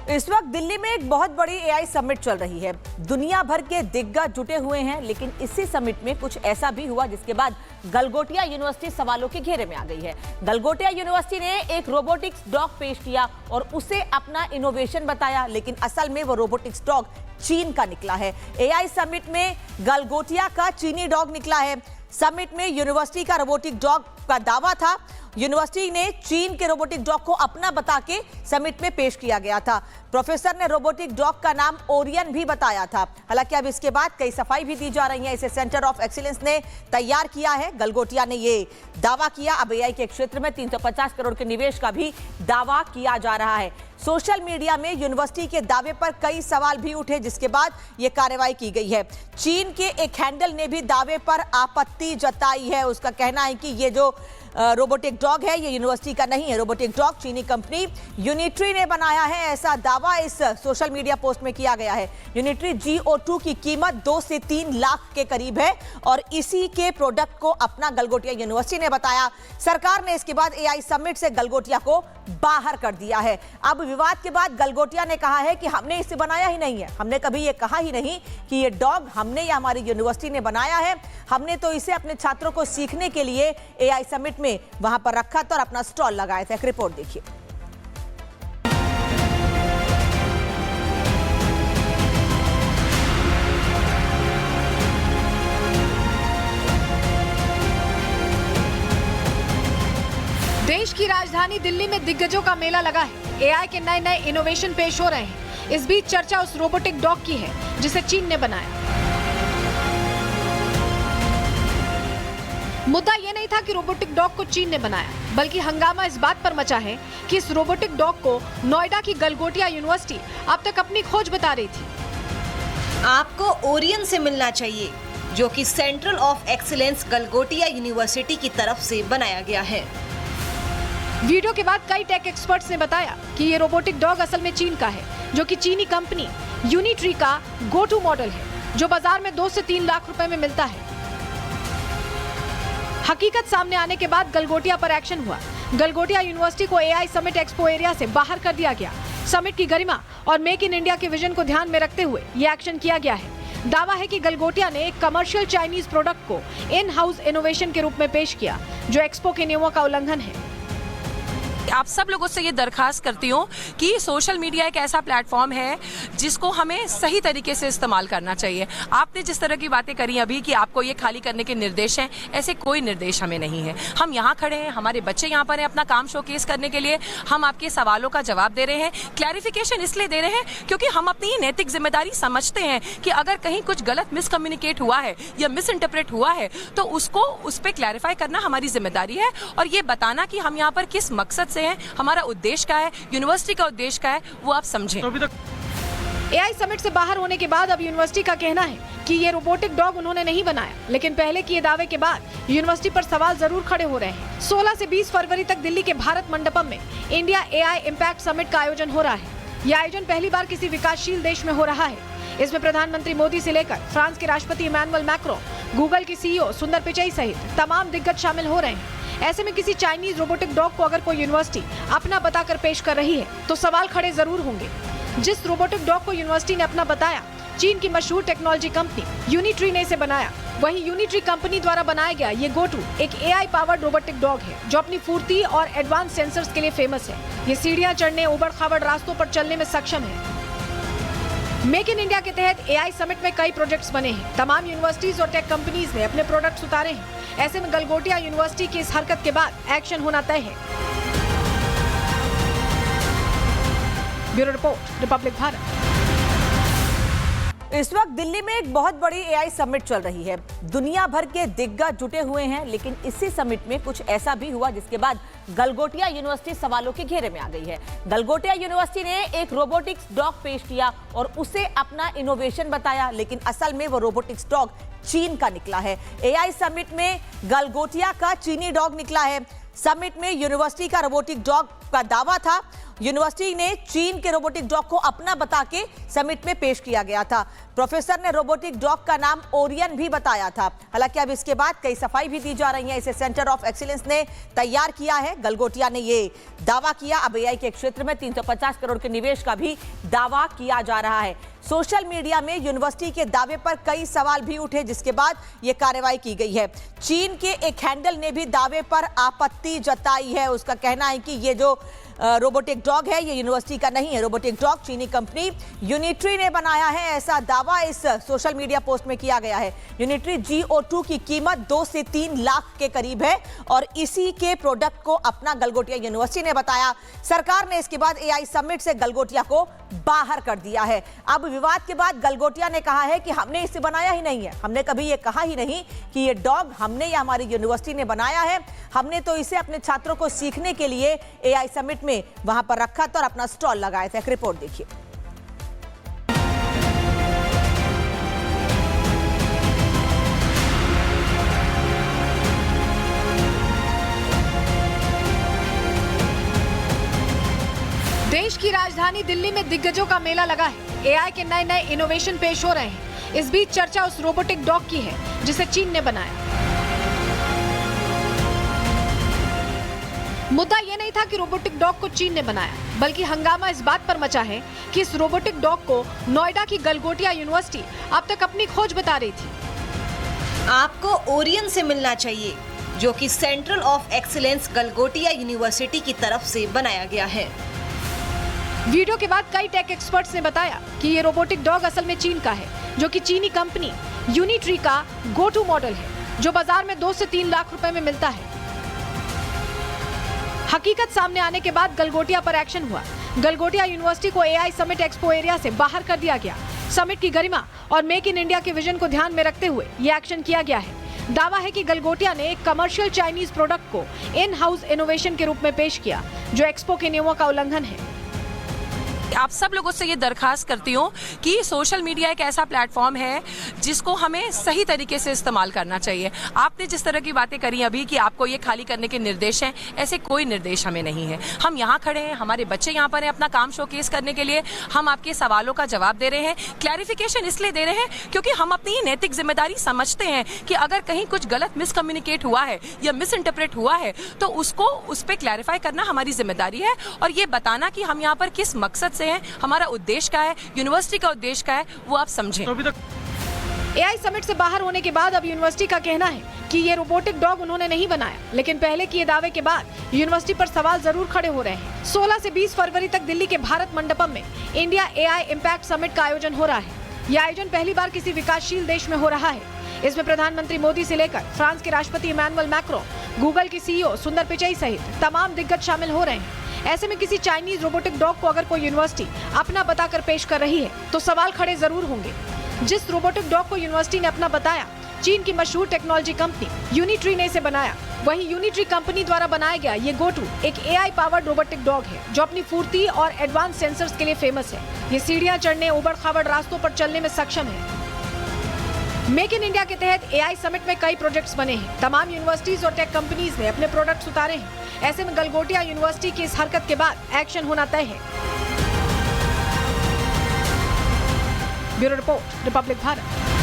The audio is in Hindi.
इस वक्त दिल्ली में एक बहुत बड़ी एआई समिट चल रही है। दुनिया भर के दिग्गज जुटे हुए हैं, लेकिन इसी समिट में कुछ ऐसा भी हुआ जिसके बाद गलगोटिया यूनिवर्सिटी सवालों के घेरे में आ गई है। गलगोटिया यूनिवर्सिटी ने एक रोबोटिक्स डॉग पेश किया और उसे अपना इनोवेशन बताया, लेकिन असल में वो रोबोटिक्स डॉग चीन का निकला है। एआई समिट में गलगोटिया का चीनी डॉग निकला है। समिट में यूनिवर्सिटी का रोबोटिक डॉग का दावा था। यूनिवर्सिटी ने चीन के रोबोटिक डॉग को अपना बता के समिट में पेश किया गया था। प्रोफेसर ने रोबोटिक डॉग का नाम ओरियन भी बताया था। हालांकि अब इसके बाद कई सफाई भी दी जा रही है। इसे सेंटर ऑफ एक्सीलेंस ने तैयार किया है। गलगोटिया ने ये दावा किया। अब एआई के क्षेत्र में 350 करोड़ के निवेश का भी दावा किया जा रहा है। सोशल मीडिया में यूनिवर्सिटी के दावे पर कई सवाल भी उठे, जिसके बाद यह कार्रवाई की गई है। चीन के एक हैंडल ने भी दावे पर आपत्ति जताई है। उसका कहना है कि ये जो रोबोटिक डॉग है ये यूनिवर्सिटी का नहीं है। रोबोटिक डॉग चीनी कंपनी यूनिट्री ने बनाया है, ऐसा दावा इस सोशल मीडिया पोस्ट में किया गया है। यूनिट्री GO2 की कीमत 2 से 3 लाख के करीब है और इसी के प्रोडक्ट को अपना गलगोटिया यूनिवर्सिटी ने बताया। सरकार ने इसके बाद एआई समिट से गलगोटिया को बाहर कर दिया है। अब विवाद के बाद गलगोटिया ने कहा है कि हमने इसे बनाया ही नहीं है, हमने कभी ये कहा ही नहीं कि ये डॉग हमने या हमारी यूनिवर्सिटी ने बनाया है। हमने तो इसे अपने छात्रों को सीखने के लिए एआई समिट में वहां पर रखा था और अपना स्टॉल लगाया था। एक रिपोर्ट देखिए। देश की राजधानी दिल्ली में दिग्गजों का मेला लगा है। एआई के नए नए इनोवेशन पेश हो रहे हैं। इस बीच चर्चा उस रोबोटिक डॉग की है जिसे चीन ने बनाया। मुद्दा ये नहीं था कि रोबोटिक डॉग को चीन ने बनाया, बल्कि हंगामा इस बात पर मचा है कि इस रोबोटिक डॉग को नोएडा की गलगोटिया यूनिवर्सिटी अब तक अपनी खोज बता रही थी। आपको ओरियन से मिलना चाहिए, जो कि centre of excellence Galgotia university की तरफ से बनाया गया है। वीडियो के बाद कई टेक एक्सपर्ट्स ने बताया कि ये रोबोटिक डॉग असल में चीन का है, जो कि चीनी कंपनी यूनिट्री का GO2 मॉडल है, जो बाजार में 2 से 3 लाख रुपए में मिलता है। हकीकत सामने आने के बाद गलगोटिया पर एक्शन हुआ। गलगोटिया यूनिवर्सिटी को एआई समिट एक्सपो एरिया से बाहर कर दिया गया। समिट की गरिमा और मेक इन इंडिया के विजन को ध्यान में रखते हुए ये एक्शन किया गया है। दावा है कि गलगोटिया ने एक कमर्शियल चाइनीज प्रोडक्ट को इन हाउस इनोवेशन के रूप में पेश किया, जो एक्सपो के नियमों का उल्लंघन है। आप सब लोगों से ये दरखास्त करती हूँ कि सोशल मीडिया एक ऐसा प्लेटफॉर्म है जिसको हमें सही तरीके से इस्तेमाल करना चाहिए। आपने जिस तरह की बातें करी अभी कि आपको ये खाली करने के निर्देश हैं, ऐसे कोई निर्देश हमें नहीं है। हम यहाँ खड़े हैं, हमारे बच्चे यहाँ पर हैं अपना काम शोकेस करने के लिए। हम आपके सवालों का जवाब दे रहे हैं, क्लैरिफिकेशन इसलिए दे रहे हैं क्योंकि हम अपनी ये नैतिक जिम्मेदारी समझते हैं कि अगर कहीं कुछ गलत मिसकम्युनिकेट हुआ है या मिस इंटरप्रेट हुआ है तो उसको उस पर क्लैरिफाई करना हमारी जिम्मेदारी है, और ये बताना कि हम यहाँ पर किस मकसद से हैं, हमारा उद्देश्य क्या है, यूनिवर्सिटी का उद्देश्य क्या है, वो आप समझें। एआई समिट से बाहर होने के बाद अब यूनिवर्सिटी का कहना है कि ये रोबोटिक डॉग उन्होंने नहीं बनाया, लेकिन पहले किए दावे के बाद यूनिवर्सिटी पर सवाल जरूर खड़े हो रहे हैं। 16 से 20 फरवरी तक दिल्ली के भारत मंडपम में इंडिया एआई इम्पैक्ट समिट का आयोजन हो रहा है। यह आयोजन पहली बार किसी विकासशील देश में हो रहा है। इसमें प्रधानमंत्री मोदी से लेकर फ्रांस के राष्ट्रपति इमैनुअल मैक्रों, गूगल के CEO सुंदर पिचई सहित तमाम दिग्गज शामिल हो रहे हैं। ऐसे में किसी चाइनीज रोबोटिक डॉग को अगर कोई यूनिवर्सिटी अपना बताकर पेश कर रही है तो सवाल खड़े जरूर होंगे। जिस रोबोटिक डॉग को यूनिवर्सिटी ने अपना बताया, चीन की मशहूर टेक्नोलॉजी कंपनी यूनिट्री ने इसे बनाया। वहीं यूनिट्री कंपनी द्वारा बनाया गया ये GO2 एक एआई पावर्ड रोबोटिक डॉग है, जो अपनी फुर्ती और एडवांस सेंसर्स के लिए फेमस है। ये सीढ़ियां चढ़ने, उबड़ खाबड़ रास्तों पर चलने में सक्षम है। मेक इन इंडिया के तहत एआई समिट में कई प्रोजेक्ट्स बने हैं। तमाम यूनिवर्सिटीज और टेक कंपनीज ने अपने प्रोडक्ट्स उतारे हैं। ऐसे में गलगोटिया यूनिवर्सिटी की इस हरकत के बाद एक्शन होना तय है। Bureau report, Republic Bharat. इस वक्त दिल्ली में एक बहुत बड़ी एआई समिट चल रही है। दुनिया भर के दिग्गज जुटे हुए हैं, लेकिन इसी समिट में कुछ ऐसा भी हुआ जिसके बाद गलगोटिया यूनिवर्सिटी सवालों के घेरे में आ गई है। गलगोटिया यूनिवर्सिटी ने एक रोबोटिक्स डॉग पेश किया और उसे अपना इनोवेशन बताया, लेकिन असल में वो रोबोटिक्स डॉग चीन का निकला है। एआई समिट में गलगोटिया का चीनी डॉग निकला है। समिट में यूनिवर्सिटी का रोबोटिक डॉग का दावा था। यूनिवर्सिटी ने चीन के रोबोटिक डॉग को अपना बता के समिट में पेश किया गया था। प्रोफेसर ने रोबोटिक डॉग का नाम ओरियन भी बताया था। हालांकि अब इसके बाद कई सफाई भी दी जा रही है। इसे सेंटर ऑफ एक्सीलेंस ने तैयार किया है। गलगोटिया ने ये दावा किया। अब एआई के क्षेत्र में 350 करोड़ के निवेश का भी दावा किया जा रहा है। सोशल मीडिया में यूनिवर्सिटी के दावे पर कई सवाल भी उठे, जिसके बाद यह कार्रवाई की गई है। चीन के एक हैंडल ने भी दावे पर आपत्ति जताई है। उसका कहना है कि ये जो रोबोटिक डॉग है ये यूनिवर्सिटी का नहीं है। रोबोटिक डॉग चीनी कंपनी यूनिट्री ने बनाया है, ऐसा दावा इस सोशल मीडिया पोस्ट में किया गया है। यूनिट्री GO2 की कीमत 2 से 3 लाख के करीब है और इसी के प्रोडक्ट को अपना गलगोटिया यूनिवर्सिटी ने बताया। सरकार ने इसके बाद एआई समिट से गलगोटिया को बाहर कर दिया है। अब विवाद के बाद गलगोटिया ने कहा है कि हमने इसे बनाया ही नहीं है, हमने कभी ये कहा ही नहीं कि ये डॉग हमने या हमारी यूनिवर्सिटी ने बनाया है। हमने तो इसे अपने छात्रों को सीखने के लिए एआई समिट में वहां पर रखा था और अपना स्टॉल लगाया था। एक रिपोर्ट देखिए। देश की राजधानी दिल्ली में दिग्गजों का मेला लगा है। एआई के नए नए इनोवेशन पेश हो रहे हैं। इस बीच चर्चा उस रोबोटिक डॉग की है जिसे चीन ने बनाया। मुद्दा यह नहीं था कि रोबोटिक डॉग को चीन ने बनाया, बल्कि हंगामा इस बात पर मचा है कि इस रोबोटिक डॉग को नोएडा की गलगोटिया यूनिवर्सिटी अब तक अपनी खोज बता रही थी। आपको ओरियन से मिलना चाहिए, जो कि central of excellence Galgotia university की तरफ से बनाया गया है। वीडियो के बाद कई टेक एक्सपर्ट्स ने बताया कि ये रोबोटिक डॉग असल में चीन का है, जो कि चीनी कंपनी यूनिट्री का GO2 मॉडल है, जो बाजार में 2 से 3 लाख रुपए में मिलता है। हकीकत सामने आने के बाद गलगोटिया पर एक्शन हुआ। गलगोटिया यूनिवर्सिटी को एआई समिट एक्सपो एरिया से बाहर कर दिया गया। समिट की गरिमा और मेक इन इंडिया के विजन को ध्यान में रखते हुए ये एक्शन किया गया है। दावा है कि गलगोटिया ने एक कमर्शियल चाइनीज प्रोडक्ट को इन हाउस इनोवेशन के रूप में पेश किया, जो एक्सपो के नियमों का उल्लंघन है। आप सब लोगों से ये दरखास्त करती हूँ कि सोशल मीडिया एक ऐसा प्लेटफॉर्म है जिसको हमें सही तरीके से इस्तेमाल करना चाहिए। आपने जिस तरह की बातें करी अभी कि आपको ये खाली करने के निर्देश हैं, ऐसे कोई निर्देश हमें नहीं है। हम यहाँ खड़े हैं, हमारे बच्चे यहाँ पर हैं अपना काम शोकेस करने के लिए। हम आपके सवालों का जवाब दे रहे हैं, क्लैरिफिकेशन इसलिए दे रहे हैं क्योंकि हम अपनी ये नैतिक जिम्मेदारी समझते हैं कि अगर कहीं कुछ गलत मिसकम्युनिकेट हुआ है या मिस इंटरप्रेट हुआ है तो उसको उस पर क्लैरिफाई करना हमारी जिम्मेदारी है और ये बताना कि हम यहाँ पर किस मकसद से हैं, हमारा उद्देश्य क्या है, यूनिवर्सिटी का उद्देश्य क्या है, वो आप समझें। एआई समिट से बाहर होने के बाद अब यूनिवर्सिटी का कहना है कि ये रोबोटिक डॉग उन्होंने नहीं बनाया, लेकिन पहले किए दावे के बाद यूनिवर्सिटी पर सवाल जरूर खड़े हो रहे हैं। 16 से 20 फरवरी तक दिल्ली के भारत मंडपम में इंडिया एआई इम्पैक्ट समिट का आयोजन हो रहा है। यह आयोजन पहली बार किसी विकासशील देश में हो रहा है। इसमें प्रधानमंत्री मोदी से लेकर फ्रांस के राष्ट्रपति इमैनुअल मैक्रोन, गूगल की CEO सुंदर पिचई सहित तमाम दिग्गज शामिल हो रहे हैं। ऐसे में किसी चाइनीज रोबोटिक डॉग को अगर कोई यूनिवर्सिटी अपना बताकर पेश कर रही है तो सवाल खड़े जरूर होंगे। जिस रोबोटिक डॉग को यूनिवर्सिटी ने अपना बताया, चीन की मशहूर टेक्नोलॉजी कंपनी यूनिट्री ने इसे बनाया। वहीं यूनिट्री कंपनी द्वारा बनाया गया ये GO2 एक एआई पावर्ड रोबोटिक डॉग है, जो अपनी फुर्ती और एडवांस सेंसर्स के लिए फेमस है। ये सीढ़ियां चढ़ने, उबड़-खाबड़ रास्तों पर चलने में सक्षम है। मेक इन इंडिया के तहत एआई समिट में कई प्रोजेक्ट्स बने हैं। तमाम यूनिवर्सिटीज और टेक कंपनीज ने अपने प्रोडक्ट्स उतारे हैं। ऐसे में गलगोटिया यूनिवर्सिटी की इस हरकत के बाद एक्शन होना तय है। Bureau report, Republic Bharat.